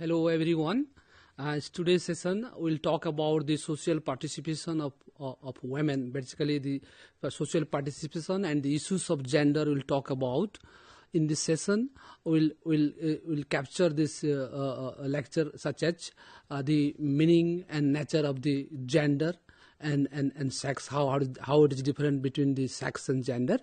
Hello everyone. Today's session will talk about the social participation of women. Basically, the social participation and the issues of gender we'll talk about. In this session, we'll capture this lecture such as the meaning and nature of the gender and sex, how it is different between the sex and gender,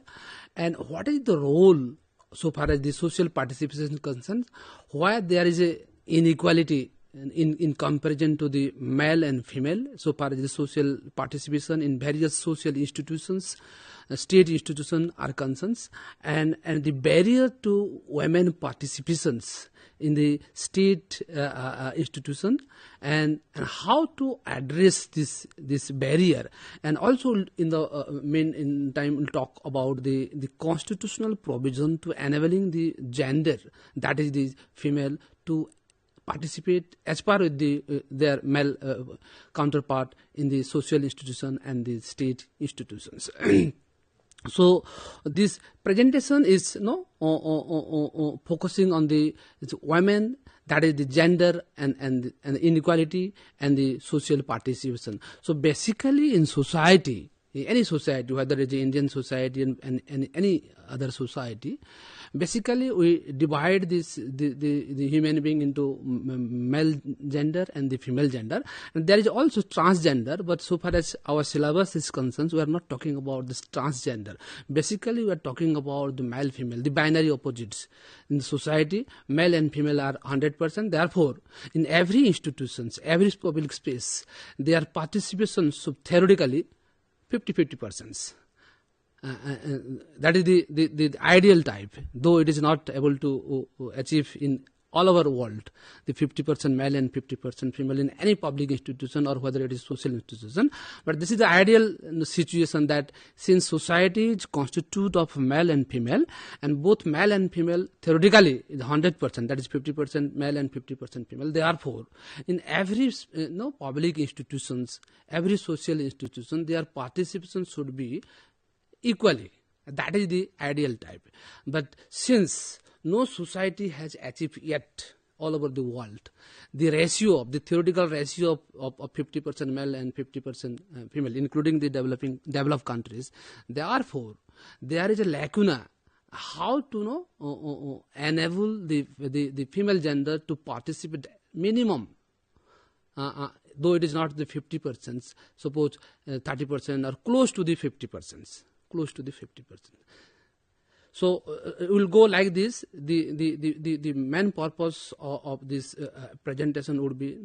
and what is the role so far as the social participation is concerned, why there is a inequality in comparison to the male and female so far as the social participation in various social institutions, state institutions are concerned, and the barrier to women participations in the state institution, and how to address this barrier, and also in the in time we'll talk about the constitutional provision to enabling the gender, that is the female, to participate as par with their male counterpart in the social institution and the state institutions. So this presentation is focusing on the women, that is the gender and inequality and the social participation. So basically in society, any society, whether it is the Indian society and any other society, basically we divide the human being into male gender and the female gender, and there is also transgender, but so far as our syllabus is concerned, we are not talking about this transgender. Basically we are talking about the male female, the binary opposites in the society. Male and female are 100%, therefore in every institutions, every public space, their participation should theoretically 50-50%. That is the ideal type, though it is not able to achieve in all over world, the 50% male and 50% female in any public institution or whether it is social institution. But this is the ideal situation, that since society is constituted of male and female, and both male and female theoretically is 100%, that is 50% male and 50% female. Therefore, in every public institutions, every social institution, their participation should be equally. That is the ideal type. But since no society has achieved yet all over the world the ratio of the theoretical ratio of 50% male and 50% female, including the developed countries, therefore there is a lacuna how to enable the female gender to participate minimum, though it is not the 50%, suppose 30% or close to the 50%. Close to the 50%. So it will go like this. The main purpose of this presentation would be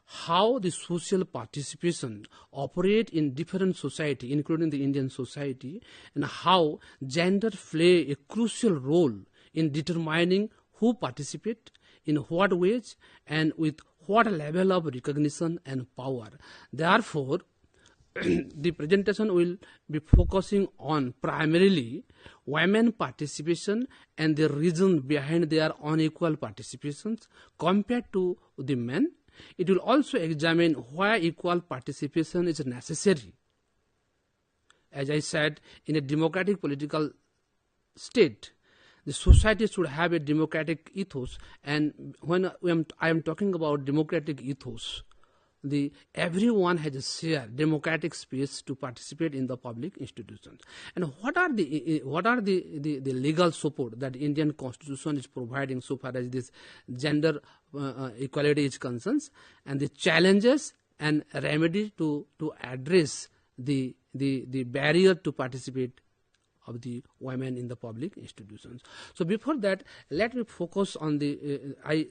how the social participation operate in different society, including the Indian society, and how gender play a crucial role in determining who participate, in what ways, and with what level of recognition and power. Therefore, the presentation will be focusing on primarily women participation and the reason behind their unequal participations compared to the men. It will also examine why equal participation is necessary. As I said, in a democratic political state, the society should have a democratic ethos, and when I am talking about democratic ethos, everyone has a share democratic space to participate in the public institutions. And what are the legal support that Indian Constitution is providing so far as this gender equality is concerned, and the challenges and remedy to address the barrier to participate of the women in the public institutions. So before that, let me focus on I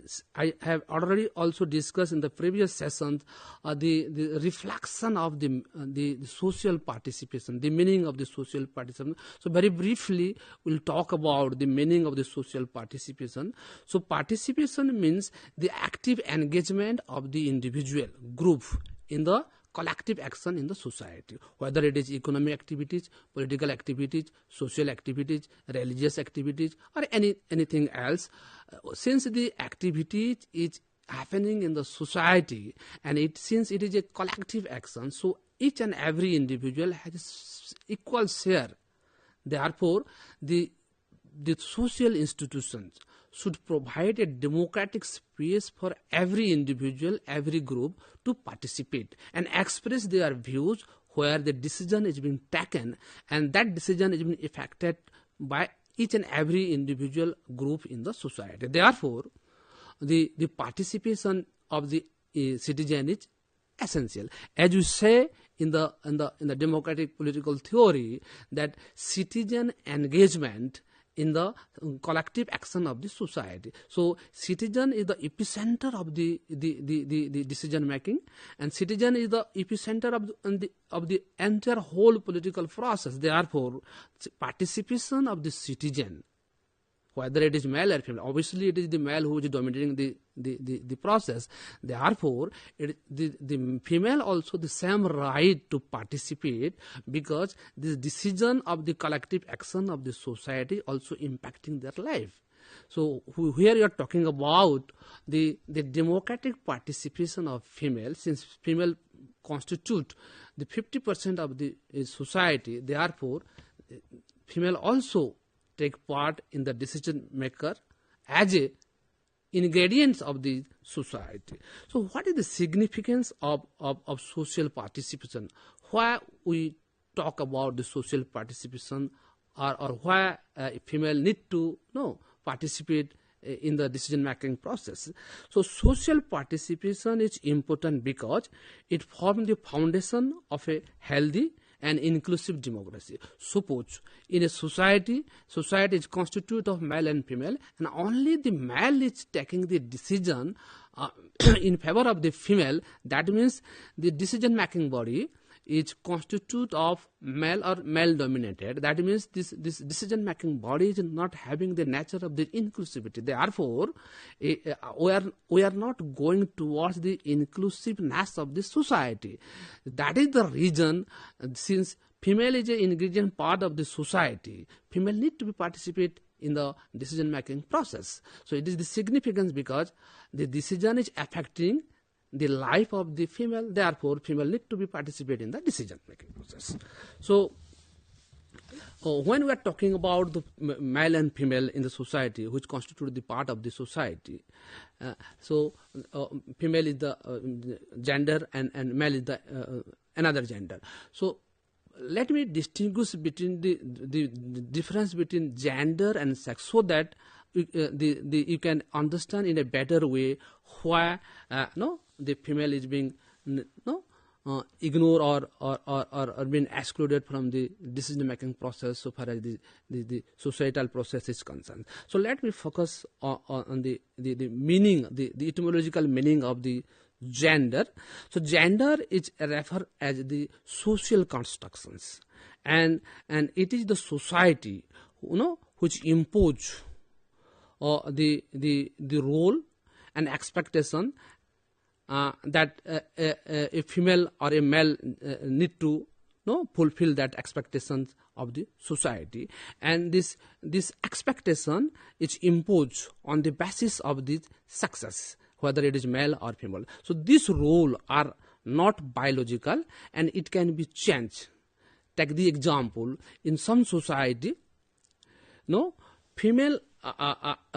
have already also discussed in the previous sessions the reflection of the social participation, the meaning of the social participation. So very briefly, we'll talk about the meaning of the social participation. So participation means the active engagement of the individual group in the collective action in the society, whether it is economic activities, political activities, social activities, religious activities, or anything else. Since the activity is happening in the society, and since it is a collective action, so each and every individual has equal share. Therefore, the social institutions should provide a democratic space for every individual, every group to participate and express their views where the decision is being taken, and that decision is being affected by each and every individual group in the society. Therefore, the participation of the citizen is essential. As you say in the democratic political theory, that citizen engagement in the collective action of the society. So citizen is the epicenter of the decision making, and citizen is the epicenter of the entire whole political process. Therefore, participation of the citizen, whether it is male or female, obviously it is the male who is dominating the process. Therefore, the female also the same right to participate, because this decision of the collective action of the society also impacting their life. So here you are talking about the democratic participation of female, since female constitute the 50% of the society. Therefore, female also take part in the decision maker as a ingredients of the society. So what is the significance of social participation? Why we talk about the social participation, or why female need to participate in the decision making process? So social participation is important because it forms the foundation of a healthy and inclusive democracy. Suppose in a society is constituted of male and female, and only the male is taking the decision in favor of the female. That means the decision making body is constituted of male or male dominated. That means this decision making body is not having the nature of the inclusivity. Therefore, we are not going towards the inclusiveness of the society. That is the reason, since female is an ingredient part of the society, female need to be participate in the decision making process. So it is the significance, because the decision is affecting the life of the female. Therefore, female need to be participate in the decision making process. So when we are talking about the male and female in the society, which constitute the part of the society, female is the gender and male is the another gender. So let me distinguish between the difference between gender and sex, so that you can understand in a better way why the female is being ignored or being excluded from the decision making process, so far as the societal process is concerned. So let me focus on the meaning, the etymological meaning of the gender. So gender is referred as the social constructions, and it is the society which impose the role and expectation that a female or a male need to fulfill that expectations of the society, and this expectation is imposed on the basis of the success, whether it is male or female. So these roles are not biological, and it can be changed. Take the example, in some society, female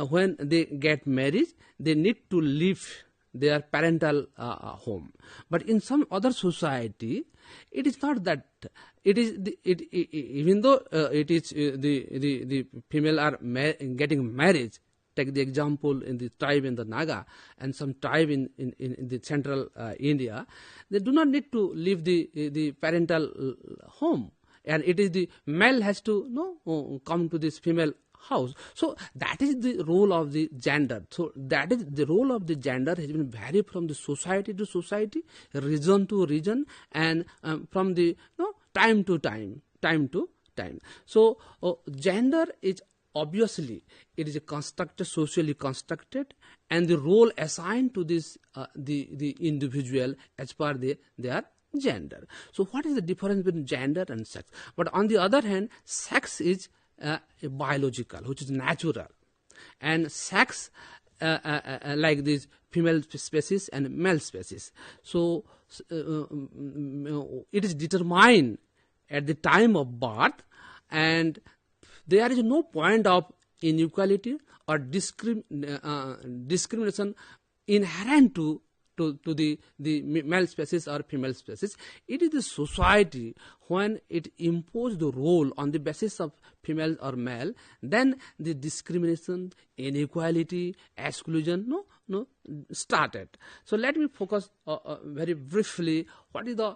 when they get married, they need to leave their parental home. But in some other society, it is not that. It is even though it is the female are getting married. Take the example in the tribe in the Naga and some tribe in the central India, they do not need to leave the parental home, and it is the male has to come to this female house. So that is the role of the gender. So that is the role of the gender has been vary from the society to society, region to region, and from the time to time. So gender is obviously it is a constructed, socially constructed, and the role assigned to this the individual as per their gender. So what is the difference between gender and sex? But on the other hand, sex is biological, which is natural, and sex like this female species and male species. So it is determined at the time of birth, and there is no point of inequality or discrimination inherent to the male species or female species. It is the society when it imposes the role on the basis of female or male, then the discrimination, inequality, exclusion started. So let me focus very briefly what is the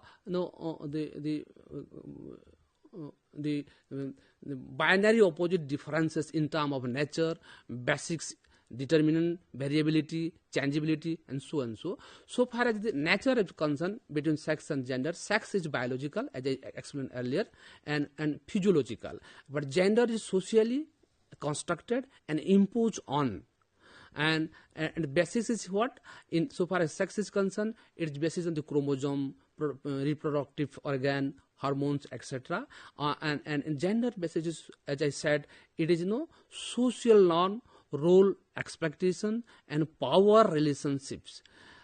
binary opposite differences in terms of nature, basics, determinant, variability, changeability, and so and so. So far as the nature is concerned between sex and gender, sex is biological, as I explained earlier, and physiological. But gender is socially constructed and imposed on. And the basis is what? In so far as sex is concerned, it is based on the chromosome, reproductive organ, hormones, etc. And in gender basis is, as I said, it is social norm, role, expectation, and power relationships.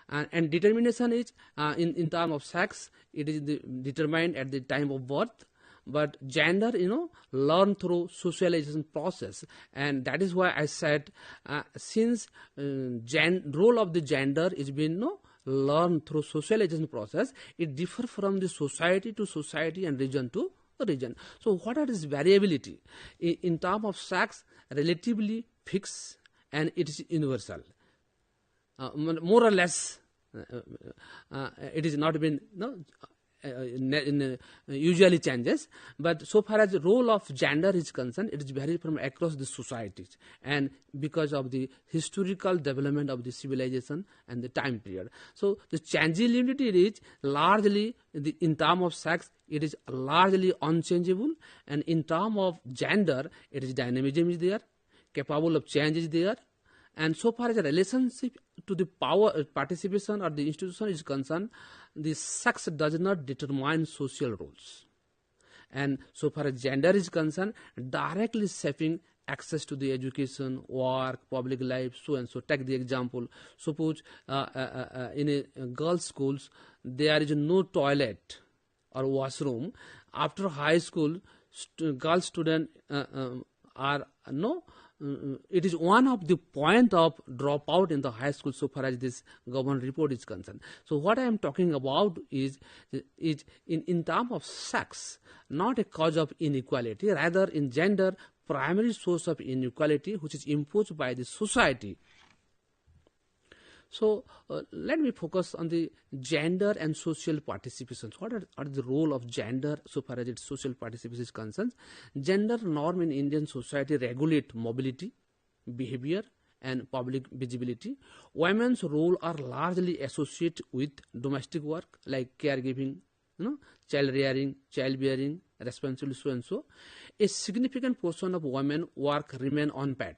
And determination is in terms of sex, it is determined at the time of birth. But gender, learned through socialization process, and that is why I said since role of the gender is being learned through socialization process, it differs from the society to society and region to region. So what are its variability? In terms of sex, relatively fixed, and it is universal. More or less, it is not been usually changes, but so far as the role of gender is concerned, it is varied from across the societies, and because of the historical development of the civilization and the time period. So the changeability is largely in terms of sex, it is largely unchangeable, and in terms of gender, it is dynamism is there, capable of change is there. And so far as the relationship to the power participation or the institution is concerned, the sex does not determine social roles. And so far as gender is concerned, directly shaping access to the education, work, public life, so and so. Take the example. Suppose in a girls' schools, there is no toilet or washroom. After high school, girl students are it is one of the point of dropout in the high school so far as this government report is concerned. So what I am talking about is in terms of sex, not a cause of inequality, rather in gender, primary source of inequality which is imposed by the society. So let me focus on the gender and social participation. What are the role of gender so far as its social participation is concerned? Gender norm in Indian society regulate mobility, behavior, and public visibility. Women's role are largely associated with domestic work like caregiving, child rearing, childbearing, responsibility, so and so. A significant portion of women work remain unpaid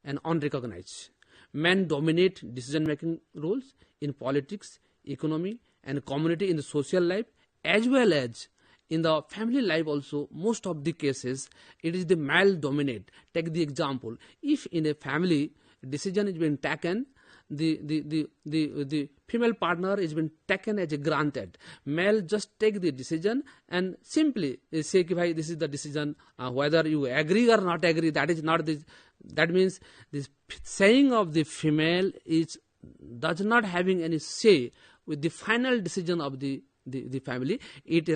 and unrecognized. Men dominate decision-making roles in politics, economy, and community in the social life, as well as in the family life also. Most of the cases, it is the male dominate. Take the example. If in a family, decision is being taken, the female partner is being taken as a granted. Male just take the decision and simply say, this is the decision, whether you agree or not agree, that is not this. That means this saying of the female does not having any say with the final decision of the family.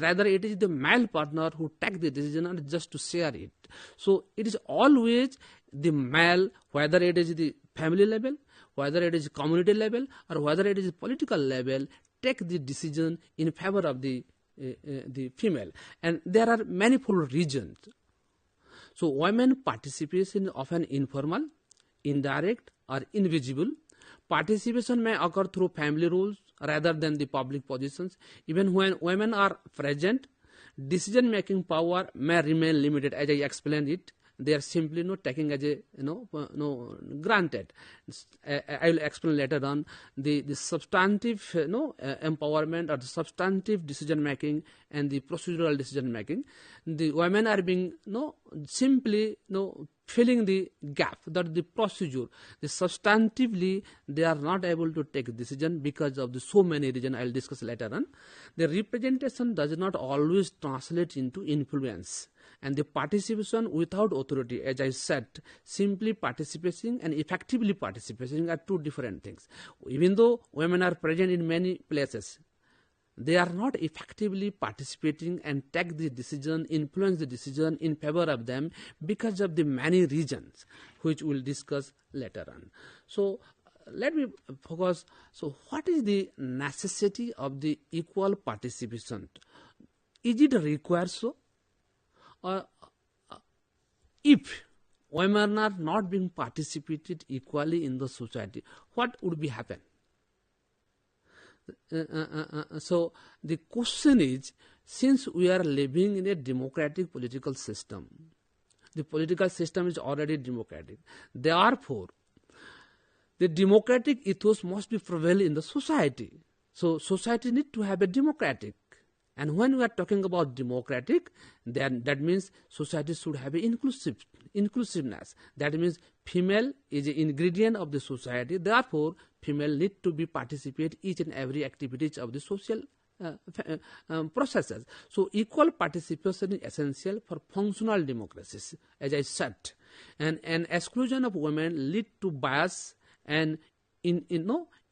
Rather it is the male partner who take the decision and just to share it. So it is always the male, whether it is the family level, whether it is community level, or whether it is political level, take the decision in favor of the female. And there are manifold reasons. So women participation often informal, indirect, or invisible. Participation may occur through family roles rather than the public positions. Even when women are present, decision-making power may remain limited. As I explained it, they are simply not taking as a granted. I will explain later on the substantive empowerment or the substantive decision making and the procedural decision making. The women are being simply filling the gap, that the procedure, the substantively they are not able to take decision because of the so many reasons I will discuss later on. The representation does not always translate into influence, and the participation without authority, as I said, simply participating and effectively participating are two different things. Even though women are present in many places, they are not effectively participating and take the decision, influence the decision in favor of them because of the many reasons which we will discuss later on. So let me focus. So what is the necessity of the equal participation? Is it required so? Or if women are not being participated equally in the society, what would be happen? So the question is, since we are living in a democratic political system, the political system is already democratic, therefore the democratic ethos must be prevail in the society. So society need to have a democratic, and when we are talking about democratic, then that means society should have a inclusiveness. That means female is an ingredient of the society, therefore female need to be participate each and every activities of the social processes. So equal participation is essential for functional democracies, as I said, and exclusion of women lead to bias and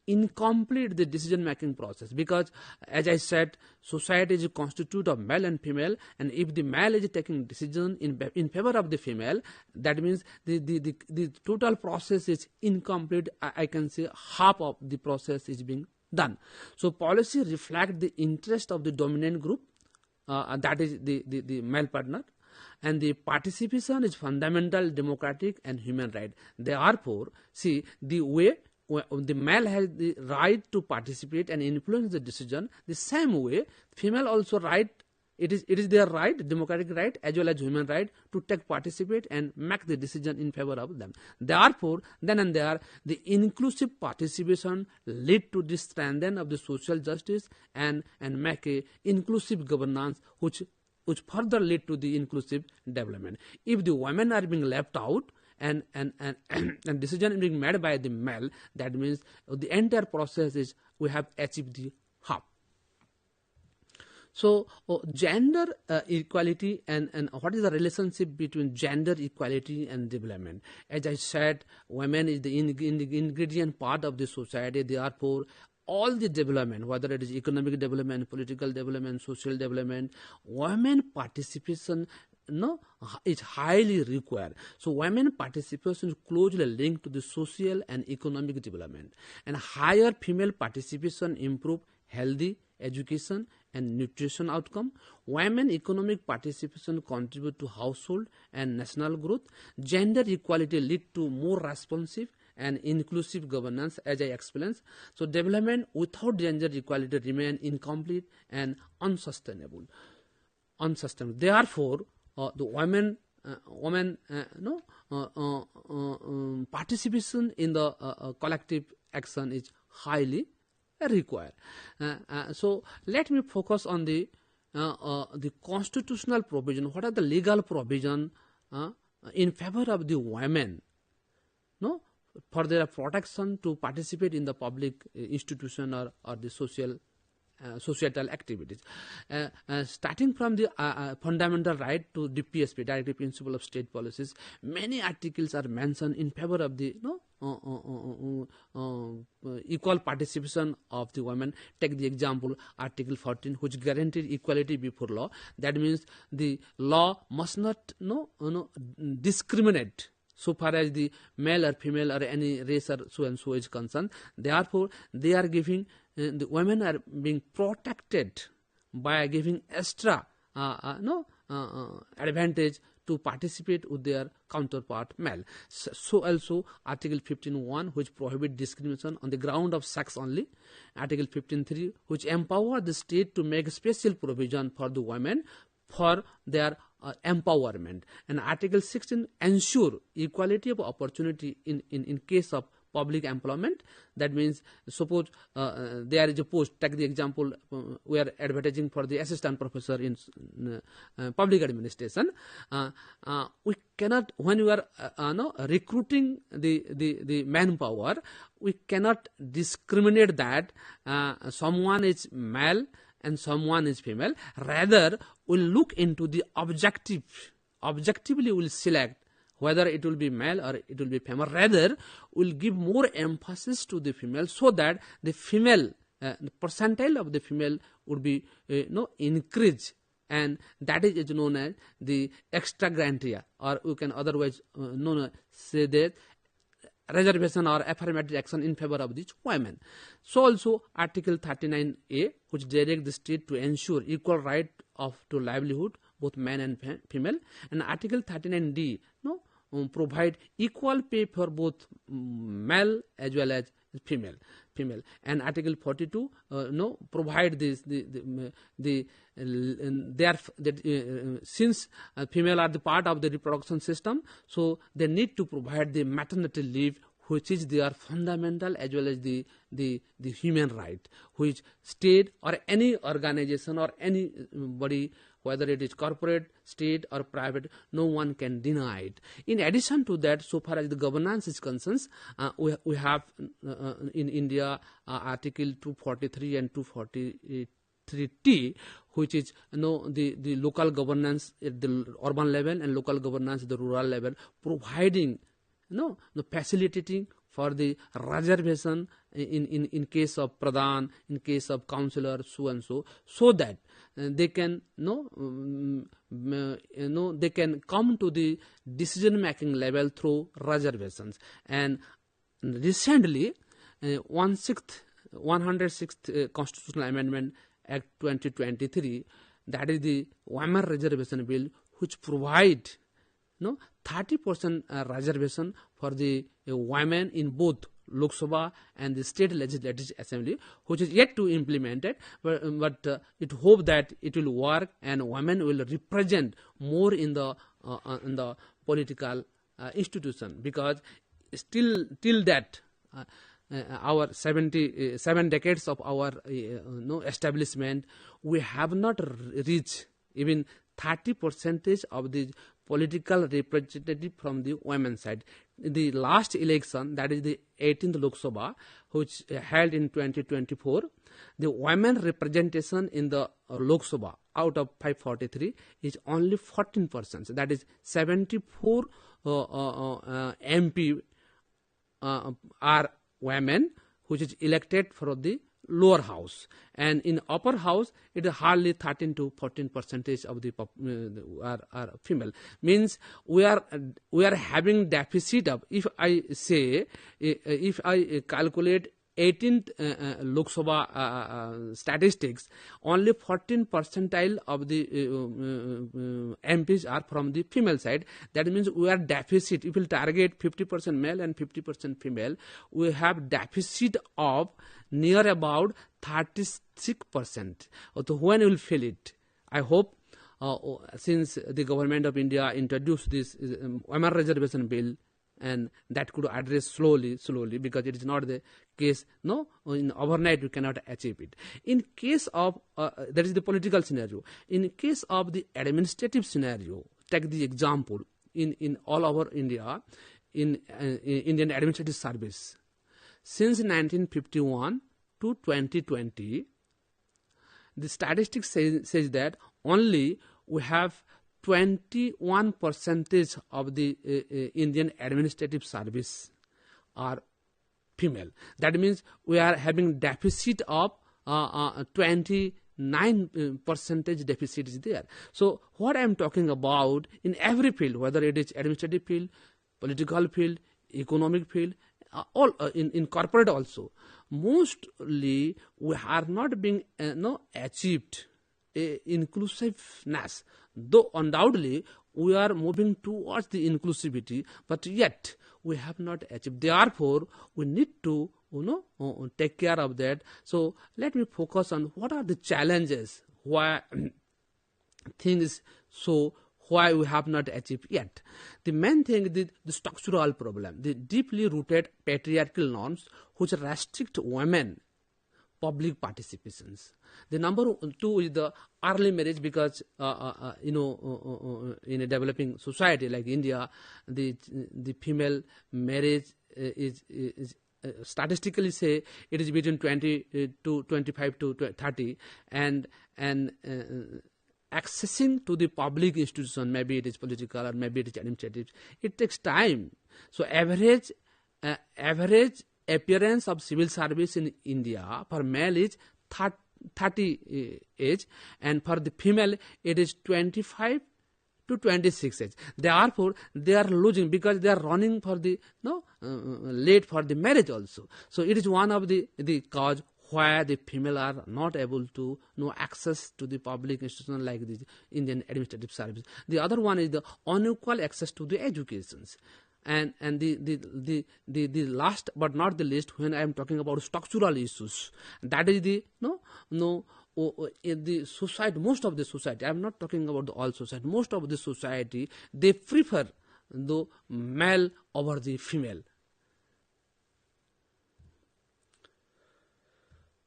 incomplete the decision making process, because as I said, society is constituted of male and female, and if the male is taking decision in favor of the female, that means the total process is incomplete. I can say half of the process is being done. So policy reflect the interest of the dominant group, that is the male partner, and the participation is fundamental democratic and human right. Therefore, see, the way the male has the right to participate and influence the decision, the same way female also right, it is their right, democratic right as well as human right to take participate and make the decision in favor of them. Therefore, then and there, the inclusive participation lead to the strengthening of the social justice and make a inclusive governance which further lead to the inclusive development. If the women are being left out, and decision being made by the male, that means the entire process is we have achieved the half. So gender equality and what is the relationship between gender equality and development? As I said, women is the ingredient part of the society, therefore all the development, whether it is economic development, political development, social development, women participation is highly required. So women participation is closely linked to the social and economic development, and higher female participation improve healthy education and nutrition outcome. Women economic participation contribute to household and national growth. Gender equality lead to more responsive and inclusive governance, as I explained. So development without gender equality remain incomplete and unsustainable. Therefore, the women participation in the collective action is highly required. So let me focus on the constitutional provision. What are the legal provision in favor of the women, for their protection to participate in the public institution or the societal activities, starting from the fundamental right to DPSP, Directive Principle of State Policies. Many articles are mentioned in favor of the equal participation of the women. Take the example, Article 14, which guarantees equality before law. That means the law must not discriminate so far as the male or female or any race or so and so is concerned. Therefore, they are giving the women are being protected by giving extra advantage to participate with their counterpart male. So also Article 15.1, which prohibits discrimination on the ground of sex only. Article 15.3, which empowers the state to make special provision for the women for their empowerment. And Article 16 ensure equality of opportunity in case of public employment. That means, suppose there is a post, take the example, we are advertising for the assistant professor in public administration. We cannot, when we are recruiting the manpower, we cannot discriminate that someone is male and someone is female. Rather, we'll look into the objectively we'll select whether it will be male or it will be female. Rather, we'll give more emphasis to the female, so that the female, the percentile of the female would be increased, and that is known as the extra grantia, or we can otherwise say that reservation or affirmative action in favor of these women. So also Article 39A, which directs the state to ensure equal right to livelihood, both men and female, and Article 39D provide equal pay for both male as well as female, and Article 42 provide this since female are the part of the reproduction system, so they need to provide the maternity leave, which is their fundamental as well as the human right, which state or any organization or anybody, whether it is corporate, state or private, no one can deny it. In addition to that, so far as the governance is concerned, we have in India Article 243 and 243T, which is the local governance at the urban level and local governance at the rural level, providing the facilitating for the reservation in case of pradhan, in case of councillor, so and so that they can they can come to the decision making level through reservations. And recently 106th Constitutional Amendment Act 2023, that is the Women Reservation Bill, which provide 30% reservation for the women in both Lok Sabha and the state legislative assembly, which is yet to implement it, but it hope that it will work and women will represent more in the political institution, because still till that our 77 decades of our establishment, we have not reached even 30% of the political representative from the women's side. In the last election, that is the 18th Lok Sabha, which held in 2024, the women representation in the Lok Sabha out of 543 is only 14%. That is 74 MP are women, which is elected for the lower house, and in upper house it is hardly 13 to 14% of the are female. Means we are having deficit of, if I calculate 18th Lok Sabha statistics, only 14 percentile of the MPs are from the female side. That means we are deficit. If we target 50% male and 50% female, we have deficit of near about 36%. So when we will fill it? I hope since the government of India introduced this women reservation bill, and that could address slowly, because it is not the case. In overnight we cannot achieve it. In case of that is the political scenario. In case of the administrative scenario, take the example in all over India, in Indian administrative service, since 1951 to 2020, the statistics says that only we have 21% of the Indian administrative service are female. That means we are having deficit of 29% deficit is there. So what I am talking about, in every field, whether it is administrative field, political field, economic field, all in corporate also, mostly we are not being achieved inclusiveness, though undoubtedly we are moving towards the inclusivity, but yet we have not achieved. Therefore, we need to take care of that. So let me focus on what are the challenges, why things so why we have not achieved yet. The main thing is the structural problem, the deeply rooted patriarchal norms which restrict women public participations. The number 2 is the early marriage, because in a developing society like India, the female marriage is statistically say it is between 20 to 25 to 30, and accessing to the public institution, maybe it is political or maybe it is administrative, it takes time. So average appearance of civil service in India for male is 30 age, and for the female it is 25 to 26 age. Therefore, they are losing because they are running for the late for the marriage also. So it is one of the cause why the female are not able to access to the public institution like the Indian administrative service. The other one is the unequal access to the educations. And the last but not the least, when I am talking about structural issues, that is the in the society, most of the society, I am not talking about the all society, most of the society, they prefer the male over the female.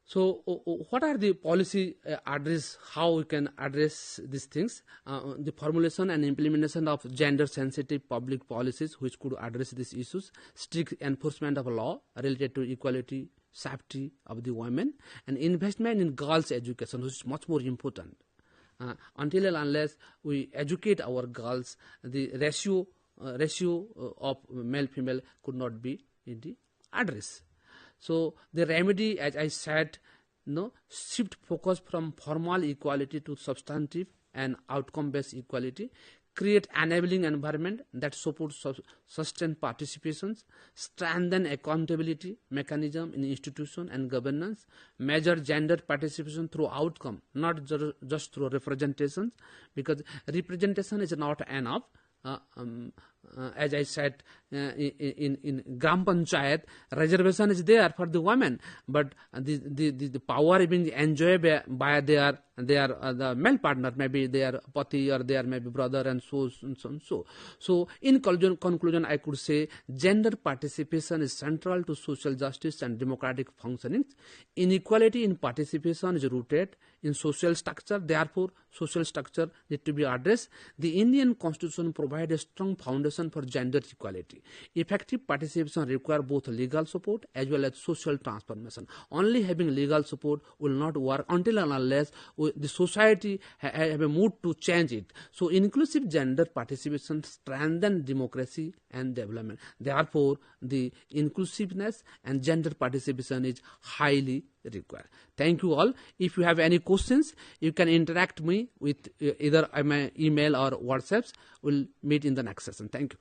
So what are the policy address, how we can address these things? The formulation and implementation of gender sensitive public policies which could address these issues, strict enforcement of law related to equality, safety of the women, and investment in girls' education, which is much more important. Until and unless we educate our girls, the ratio of male-female could not be in the address. So the remedy, as I said, shift focus from formal equality to substantive and outcome-based equality, create enabling environment that supports sustained participations, strengthen accountability mechanism in institution and governance, measure gender participation through outcome, not just through representations, because representation is not enough. As I said, in Gram Panchayat, reservation is there for the women, but the power being enjoyed by their the male partner, maybe their pati or their maybe brother, and so. So in conclusion, I could say gender participation is central to social justice and democratic functioning. Inequality in participation is rooted in social structure. Therefore, social structure need to be addressed. The Indian Constitution provides a strong foundation for gender equality. Effective participation requires both legal support as well as social transformation. Only having legal support will not work until and unless the society have a mood to change it. So inclusive gender participation strengthens democracy and development. Therefore, the inclusiveness and gender participation is highly required. Thank you all. If you have any questions, you can interact me with either my email or WhatsApps. We'll meet in the next session. Thank you.